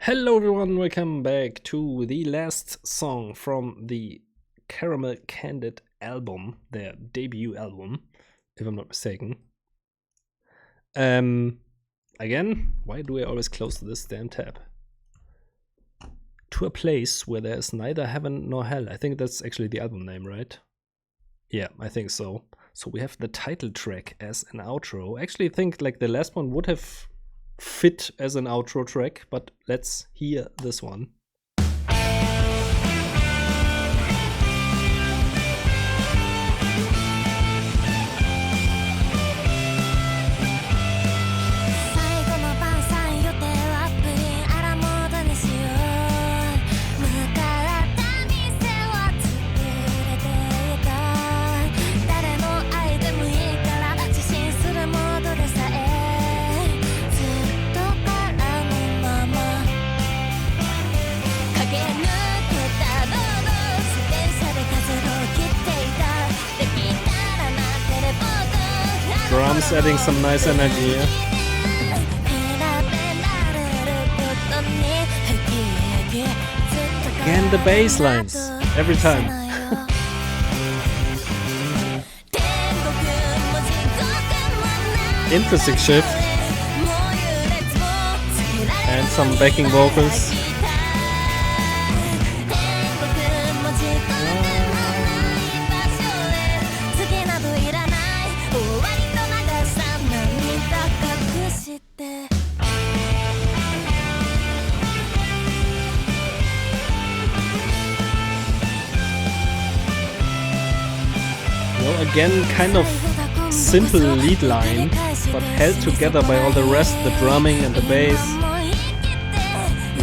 Hello everyone, welcome back to the last song from the Caramel CANDiD album, their debut album, if I'm not mistaken. Again, why do I always close this damn tab? To a place where there is neither heaven nor hell. I think that's actually the album name, right? Yeah, I think so. So we have the title track as an outro. I actually think like the last one would have fit as an outro track, but let's hear this one. Drums adding some nice energy here. Again, the bass lines every time. Interesting shift. And some backing vocals. Again, kind of simple lead line, but held together by all the rest, the drumming and the bass,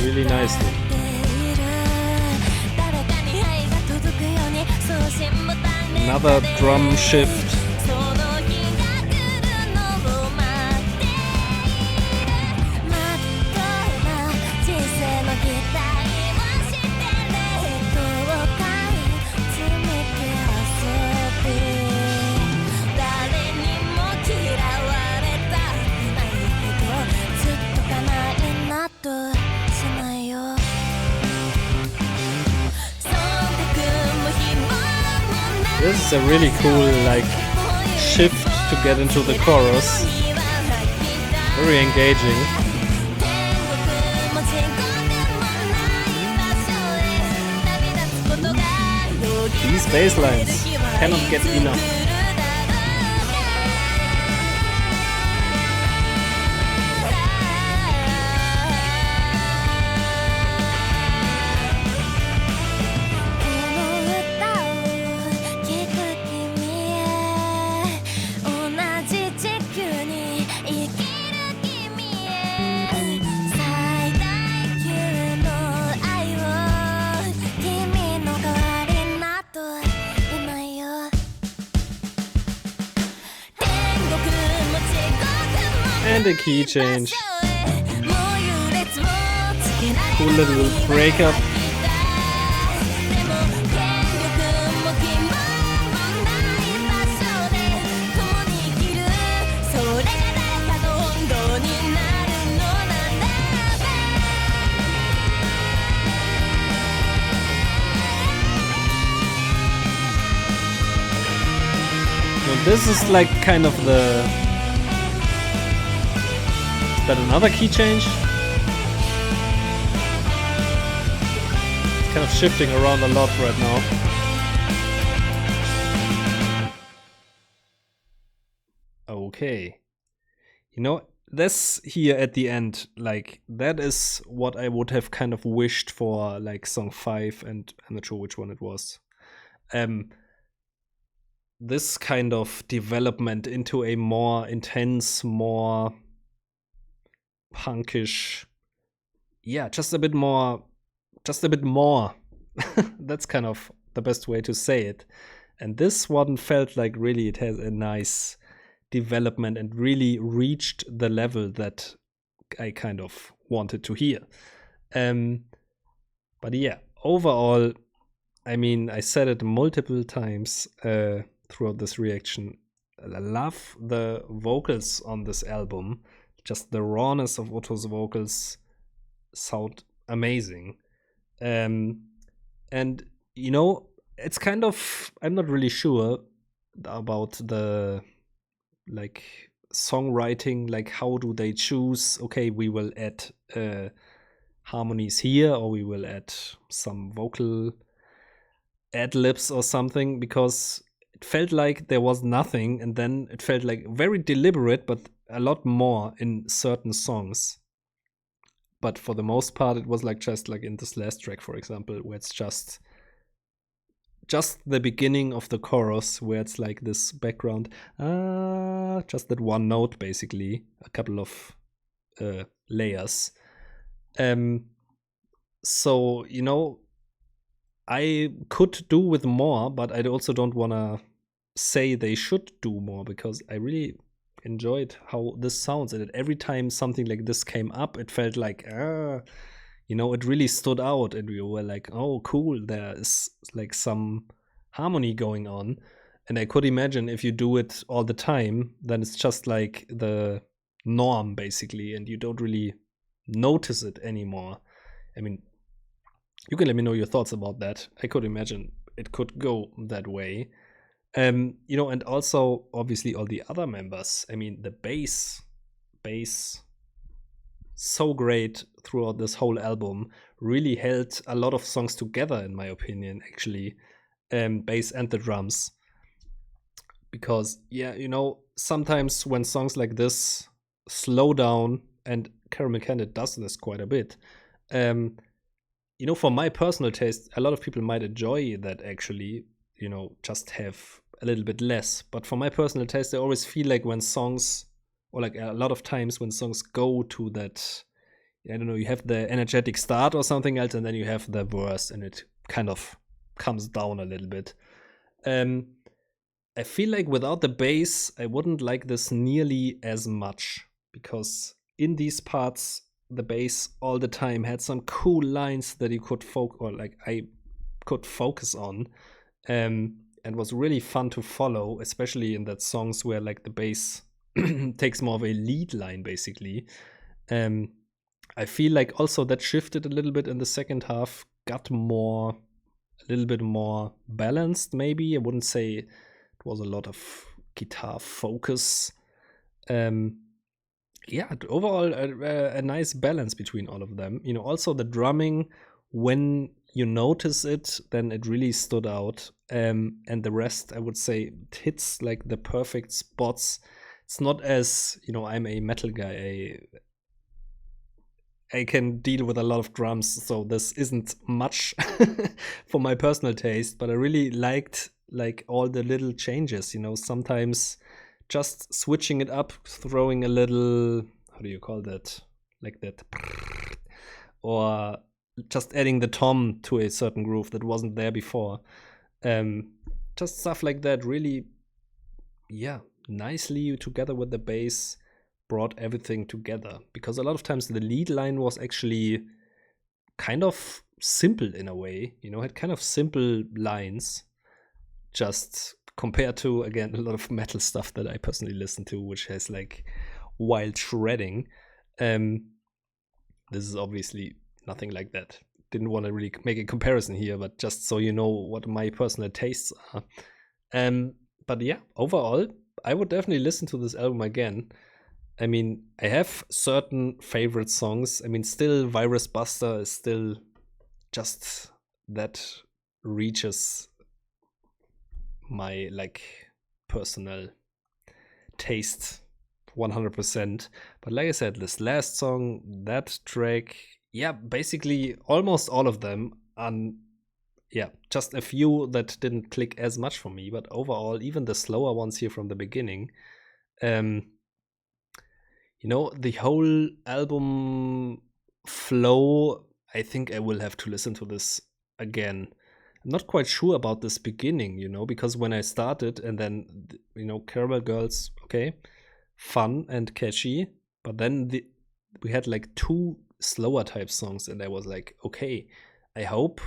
really nicely. Another drum shift. This is a really cool like shift to get into the chorus. Very engaging. These bass lines cannot get enough. And a key change. Cool little breakup. So this is like kind of the... Is that another key change? It's kind of shifting around a lot right now. Okay. You know, this here at the end, like, that is what I would have kind of wished for, like, song 5, and I'm not sure which one it was. This kind of development into a more intense, more punkish, yeah, just a bit more. That's kind of the best way to say it. And this one felt like really it has a nice development and really reached the level that I kind of wanted to hear. But yeah, overall, I mean, I said it multiple times throughout this reaction. I love the vocals on this album. Just the rawness of Otto's vocals, sound amazing. And you know, it's kind of, I'm not really sure about the like songwriting, like how do they choose, okay, we will add harmonies here, or we will add some vocal ad-libs or something, because it felt like there was nothing, and then it felt like very deliberate, but a lot more in certain songs. But for the most part, it was like just like in this last track, for example, where it's just the beginning of the chorus, where it's like this background, just that one note, basically, a couple of layers. So, you know, I could do with more, but I also don't want to say they should do more, because I really enjoyed how this sounds. And every time something like this came up, it felt like, you know, it really stood out. And we were like, oh, cool, there is like some harmony going on. And I could imagine if you do it all the time, then it's just like the norm, basically, and you don't really notice it anymore. I mean, you can let me know your thoughts about that. I could imagine it could go that way. You know, and also obviously all the other members. I mean, the bass, so great throughout this whole album. Really held a lot of songs together, in my opinion, actually. Bass and the drums. Because, yeah, you know, sometimes when songs like this slow down, and Caramel CANDiD does this quite a bit, you know, for my personal taste, a lot of people might enjoy that, actually, you know, just have a little bit less. But for my personal taste, I always feel like when songs, or like a lot of times when songs go to that, I don't know, you have the energetic start or something else, and then you have the verse, and it kind of comes down a little bit. I feel like without the bass, I wouldn't like this nearly as much, because in these parts, the bass all the time had some cool lines that you could I could focus on, and was really fun to follow, especially in that songs where like the bass takes more of a lead line, basically. I feel like also that shifted a little bit in the second half, got a little bit more balanced, maybe. I wouldn't say it was a lot of guitar focus. Yeah, overall a nice balance between all of them. You know, also the drumming, when you notice it, then it really stood out. And the rest, I would say, it hits like the perfect spots. It's not as, you know, I'm a metal guy. I can deal with a lot of drums, so this isn't much for my personal taste, but I really liked like all the little changes, you know, sometimes just switching it up, throwing a little, how do you call that? Like that. Or just adding the tom to a certain groove that wasn't there before. Just stuff like that really, yeah, nicely together with the bass brought everything together. Because a lot of times the lead line was actually kind of simple in a way, you know, had kind of simple lines, just compared to, again, a lot of metal stuff that I personally listen to, which has like wild shredding. This is obviously nothing like that. Didn't want to really make a comparison here, but just so you know what my personal tastes are. But yeah, overall, I would definitely listen to this album again. I mean, I have certain favorite songs. I mean, still, Virus Buster is still just that reaches my like personal taste 100%. But like I said, this last song, that track, yeah, basically almost all of them, and yeah, just a few that didn't click as much for me. But overall, even the slower ones here from the beginning, you know, the whole album flow, I think I will have to listen to this again. I'm not quite sure about this beginning, you know, because when I started and then, you know, Caramel Girls, okay, fun and catchy, but then we had like two slower type songs, and I was like, okay, I hope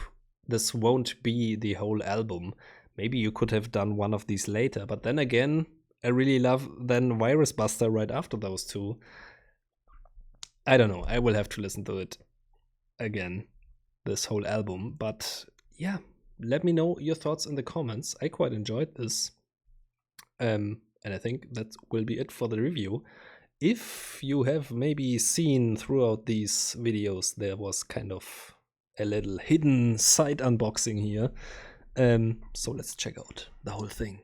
this won't be the whole album. Maybe you could have done one of these later, but then again, I really love then Virus Buster right after those two. I don't know. I will have to listen to it again this whole album. But yeah, let me know your thoughts in the comments. I quite enjoyed this. And I think that will be it for the review. If you have maybe seen throughout these videos, there was kind of a little hidden side unboxing here. So let's check out the whole thing.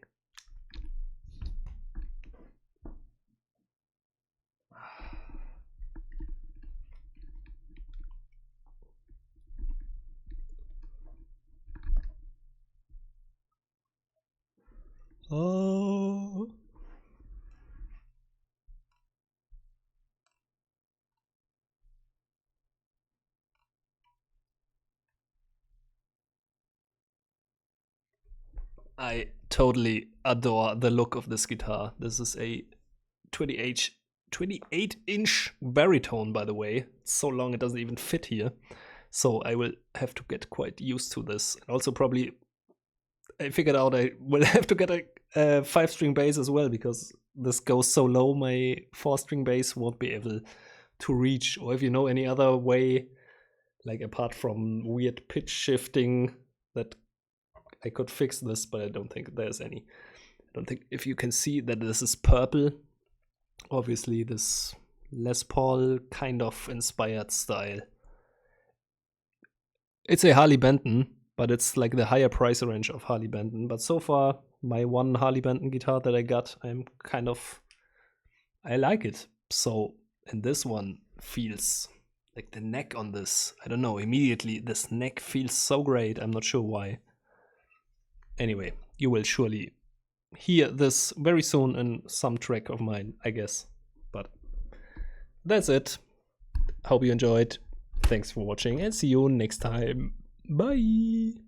Oh. I totally adore the look of this guitar. This is a 28-inch baritone, by the way. It's so long it doesn't even fit here. So I will have to get quite used to this. And also probably, I figured out I will have to get a 5-string bass as well, because this goes so low, my 4-string bass won't be able to reach. Or if you know any other way, like apart from weird pitch shifting, that I could fix this, but I don't think there's any. I don't think, if you can see that this is purple, obviously this Les Paul kind of inspired style. It's a Harley Benton, but it's like the higher price range of Harley Benton. But so far, my one Harley Benton guitar that I got, I like it. So, and this one feels like the neck on this, I don't know, immediately this neck feels so great. I'm not sure why. Anyway, you will surely hear this very soon in some track of mine, I guess. But that's it. Hope you enjoyed. Thanks for watching and see you next time. Bye!